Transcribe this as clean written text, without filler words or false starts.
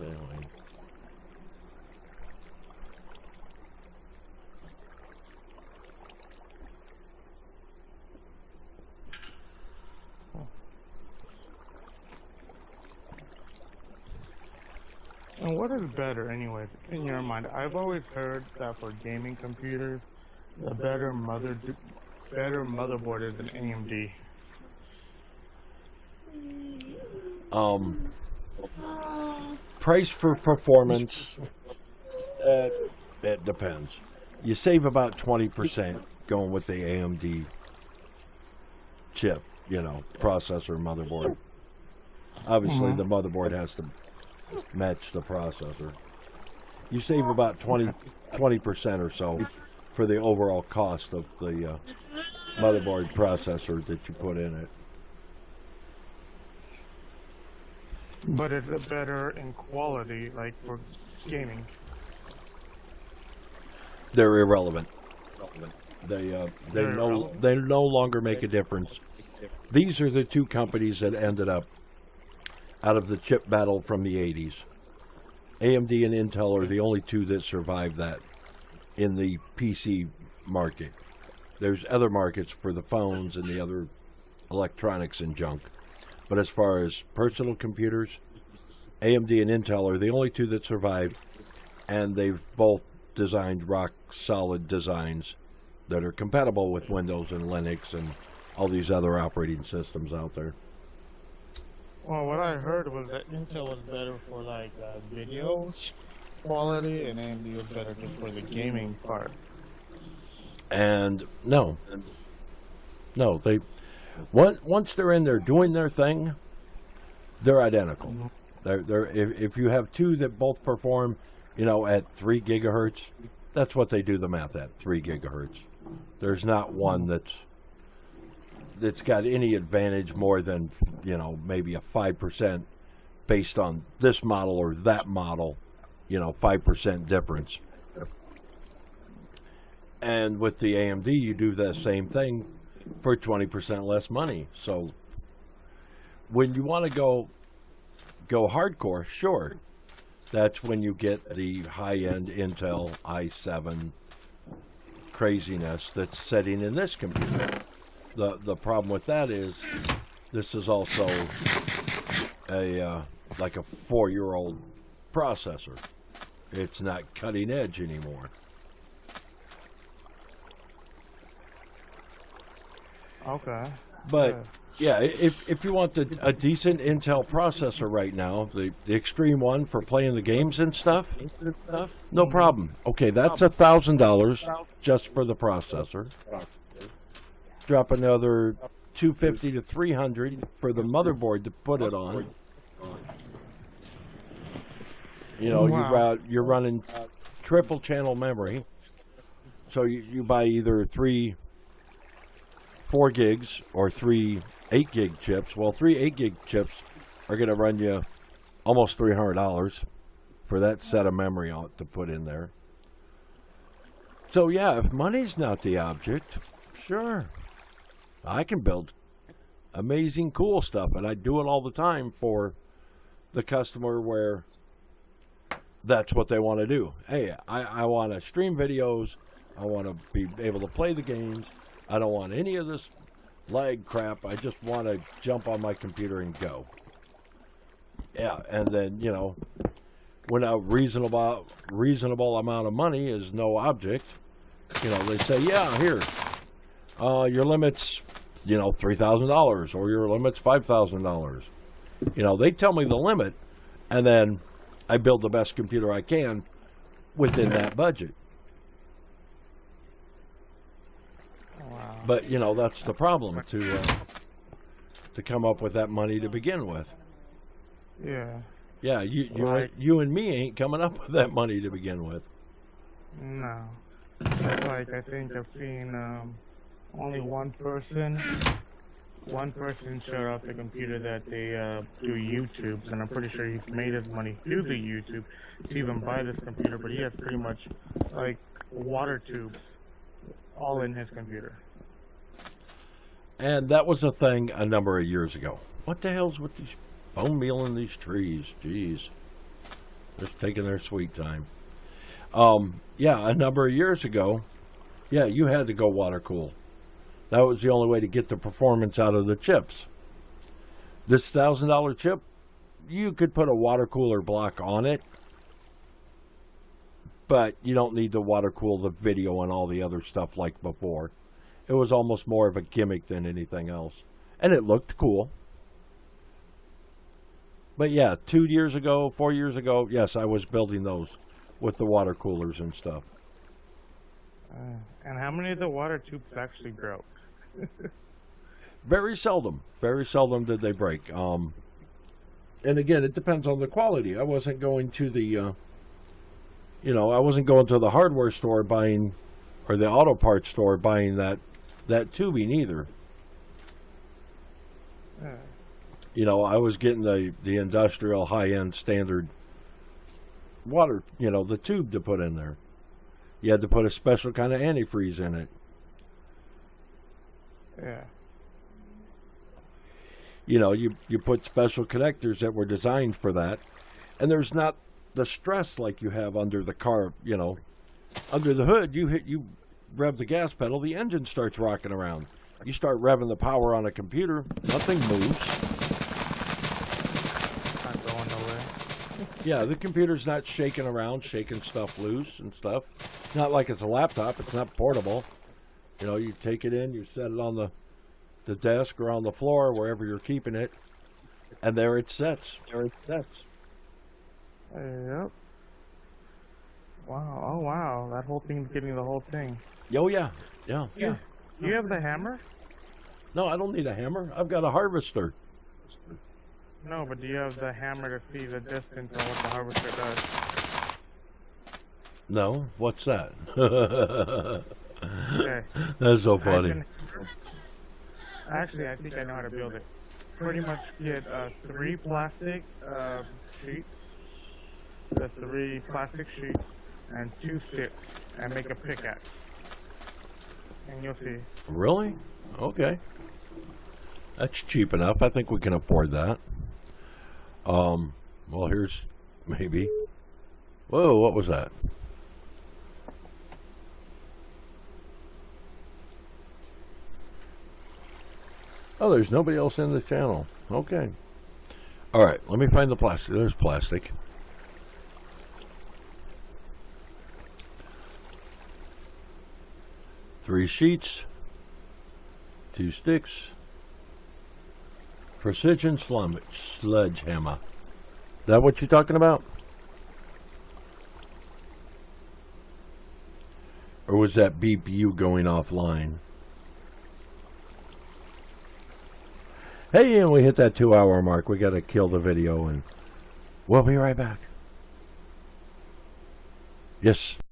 Anyway. And what is better, anyways, in your mind? I've always heard that for gaming computers, the better motherboard is an AMD. Price for performance, it depends. You save about 20% going with the AMD chip, processor, motherboard. Obviously, the motherboard has to match the processor. You save about 20% or so for the overall cost of the motherboard processor that you put in it. But is it better in quality, like for gaming? They're irrelevant. They no longer make a difference. These are the two companies that ended up out of the chip battle from the 80s. AMD and Intel are the only two that survived that in the PC market. There's other markets for the phones and the other electronics and junk. But as far as personal computers, AMD and Intel are the only two that survived, and they've both designed rock-solid designs that are compatible with Windows and Linux and all these other operating systems out there. Well, what I heard was that Intel was better for like video quality, and AMD was better just for the gaming part. And no, they once they're in there doing their thing, they're identical. If you have two that both perform, at 3 gigahertz, that's what they do the math at, 3 gigahertz. There's not one that's got any advantage more than, maybe a 5% based on this model or that model, 5% difference. And with the AMD, you do the same thing for 20% less money. So when you want to go hardcore, sure, that's when you get the high-end Intel i7 craziness that's sitting in this computer. The problem with that is this is also like a 4-year-old processor. It's not cutting edge anymore. Okay. But yeah, if you want a decent Intel processor right now, the extreme one for playing the games and stuff, no problem. Okay, that's $1,000 just for the processor. Drop another $250 to $300 for the motherboard to put it on. You're running triple channel memory, so you buy either 3 4 gigs or 3 8 gig chips. Well, 3 8 gig chips are going to run you almost $300 for that set of memory to put in there. So yeah, if money's not the object, sure, I can build amazing cool stuff, and I do it all the time for the customer where that's what they want to do. Hey, I want to stream videos, I want to be able to play the games, I don't want any of this lag crap, I just want to jump on my computer and go. Yeah, and then, when a reasonable amount of money is no object, they say, yeah, here, your limit's, $3,000 or your limit's $5,000. They tell me the limit, and then I build the best computer I can within that budget. Wow. But that's the problem, to come up with that money to begin with. Yeah. Yeah, you and me ain't coming up with that money to begin with. No. Like, I think I've seen only one person showed off the computer that they do YouTubes, and I'm pretty sure he's made his money through the YouTube to even buy this computer, but he has pretty much like water tubes all in his computer. And that was a thing a number of years ago. What the hell's with these bone meal in these trees? Jeez. Just taking their sweet time. Yeah, a number of years ago, yeah, you had to go water cool. That was the only way to get the performance out of the chips. This $1,000 chip, you could put a water cooler block on it, but you don't need to water cool the video and all the other stuff like before. It was almost more of a gimmick than anything else. And it looked cool. But yeah, 2 years ago, 4 years ago, yes, I was building those with the water coolers and stuff. And how many of the water tubes actually broke? Very seldom did they break. And again, it depends on the quality. I wasn't going to the, I wasn't going to the hardware store buying, or the auto parts store buying that tubing either. I was getting the industrial high-end standard water, the tube to put in there. You had to put a special kind of antifreeze in it. Yeah. You put special connectors that were designed for that, and there's not the stress like you have under the car. Under the hood, you rev the gas pedal, the engine starts rocking around. You start revving the power on a computer, nothing moves. Not going nowhere. Yeah, the computer's not shaking around, shaking stuff loose and stuff. It's not like it's a laptop. It's not portable. You take it in, you set it on the desk or on the floor, wherever you're keeping it, and there it sets. Yep. Wow. Oh, wow. That whole thing's getting the whole thing. Oh, yeah. Yeah. Do you have the hammer? No, I don't need a hammer. I've got a harvester. No, but do you have the hammer to see the distance and what the harvester does? No? What's that? Okay. That's so funny. Actually, I think I know how to build it. Pretty much get 3 plastic sheets, the 3 plastic sheets, and 2 sticks, and make a pickaxe. And you'll see. Really? Okay. That's cheap enough. I think we can afford that. Well, here's maybe. Whoa, what was that? Oh, there's nobody else in the channel. Okay. All right, let me find the plastic. There's plastic. Three sheets, 2 sticks, precision sledgehammer. That what you're talking about? Or was that beep you going offline? Hey, and we hit that 2-hour mark. We got to kill the video, and we'll be right back. Yes.